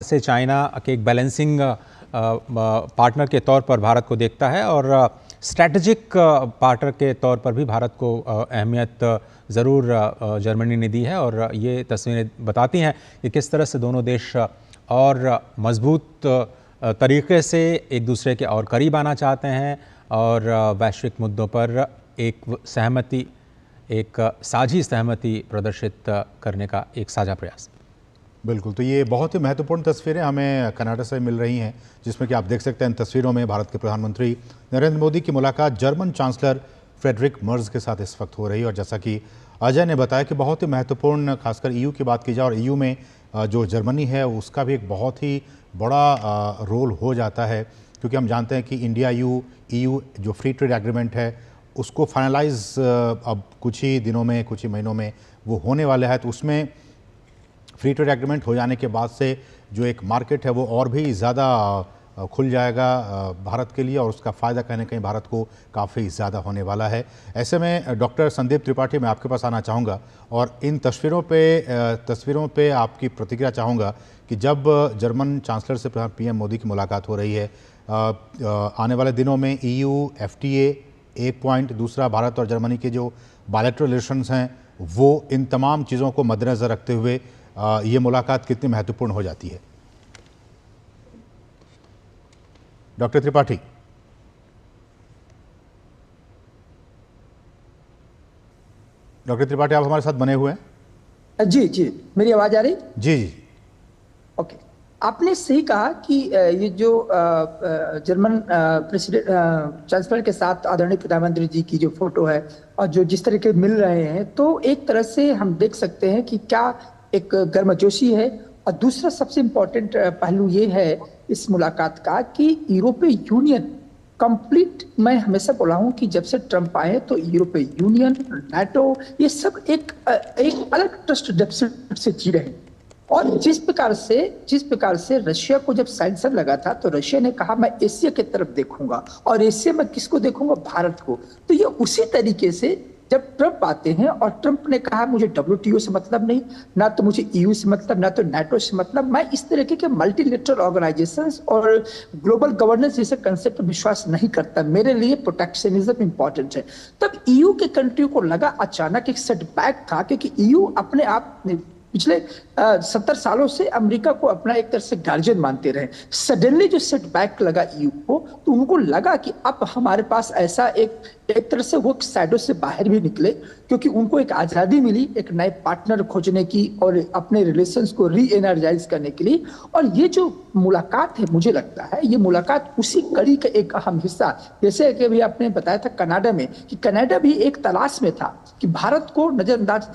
से चाइना के एक बैलेंसिंग पार्टनर के तौर पर भारत को देखता है और स्ट्रैटेजिक पार्टनर के तौर पर भी भारत को अहमियत ज़रूर जर्मनी ने दी है। और ये तस्वीरें बताती हैं कि किस तरह से दोनों देश और मजबूत तरीके से एक दूसरे के और करीब आना चाहते हैं और वैश्विक मुद्दों पर एक सहमति, एक साझी सहमति प्रदर्शित करने का एक साझा प्रयास। बिल्कुल, तो ये बहुत ही महत्वपूर्ण तस्वीरें हमें कनाडा से मिल रही हैं, जिसमें कि आप देख सकते हैं इन तस्वीरों में भारत के प्रधानमंत्री नरेंद्र मोदी की मुलाकात जर्मन चांसलर फ्रेडरिक मर्ज के साथ इस वक्त हो रही है। और जैसा कि अजय ने बताया कि बहुत ही महत्वपूर्ण, खासकर ईयू की बात की जाए और ईयू में जो जर्मनी है उसका भी एक बहुत ही बड़ा रोल हो जाता है, क्योंकि हम जानते हैं कि इंडिया ईयू जो फ्री ट्रेड एग्रीमेंट है उसको फाइनलाइज अब कुछ ही दिनों में, कुछ ही महीनों में वो होने वाला है। तो उसमें फ्री ट्रेड एग्रीमेंट हो जाने के बाद से जो एक मार्केट है वो और भी ज़्यादा खुल जाएगा भारत के लिए, और उसका फ़ायदा कहीं ना कहीं भारत को काफ़ी ज़्यादा होने वाला है। ऐसे में डॉक्टर संदीप त्रिपाठी, मैं आपके पास आना चाहूँगा और इन तस्वीरों पे आपकी प्रतिक्रिया चाहूँगा कि जब जर्मन चांसलर से पीएम मोदी की मुलाकात हो रही है, आने वाले दिनों में ईयू एफटीए एक पॉइंट, दूसरा भारत और जर्मनी के जो बायलैटरल रिलेशंस हैं वो, इन तमाम चीज़ों को मद्देनज़र रखते हुए ये मुलाकात कितनी महत्वपूर्ण हो जाती है? डॉक्टर त्रिपाठी। डॉक्टर त्रिपाठी, आप हमारे साथ बने हुए हैं? जी जी, मेरी आवाज आ रही? जी जी। ओके, आपने सही कहा कि ये जो जर्मन प्रेसिडेंट चांसलर के साथ आदरणीय प्रधानमंत्री जी की जो फोटो है और जो जिस तरह के मिल रहे हैं, तो एक तरह से हम देख सकते हैं कि क्या एक गर्मजोशी है। और दूसरा सबसे इम्पोर्टेंट पहलू ये है इस मुलाकात का कि यूरोपीय यूनियन कंप्लीट, मैं हमेशा बोला हूं कि जब से ट्रंप आए तो यूरोपीय यूनियन, नाटो, ये सब एक अलग ट्रस्ट डेफिसिट से जी रहे हैं। और जिस प्रकार से रशिया को जब सैंक्शन लगा था तो रशिया ने कहा मैं एशिया की तरफ देखूंगा, और एशिया में किसको देखूंगा? भारत को। तो ये उसी तरीके से जब ट्रंप आते हैं और ट्रंप ने कहा मुझे डब्ल्यूटीओ से मतलब नहीं, ना तो मुझे ईयू से मतलब, ना तो नाटो से मतलब, मैं इस तरीके के मल्टीलेटरल ऑर्गेनाइजेशंस और ग्लोबल गवर्नेंस जैसे कंसेप्ट पर विश्वास नहीं करता। मेरे लिए प्रोटेक्शनिज्म इंपॉर्टेंट है। तब ईयू के कंट्री को लगा अचानक एक सेटबैक था, क्योंकि ईयू अपने आप पिछले 70 सालों से अमेरिका को अपना एक तरह से गार्जियन मानते रहे। सडनली जो सेटबैक लगा ईयू को, तो उनको लगा कि अब हमारे पास ऐसा एक तरह से वो शैडो से बाहर भी निकले, क्योंकि उनको एक आज़ादी मिली एक नए पार्टनर खोजने की और अपने रिलेशंस को री एनर्जाइज करने के लिए। और ये जो मुलाकात है, मुझे लगता है ये मुलाकात उसी कड़ी का एक अहम हिस्सा, जैसे कि अभी आपने बताया था कनाडा में, कि कनाडा भी एक तलाश में था कि भारत को नजरअंदाज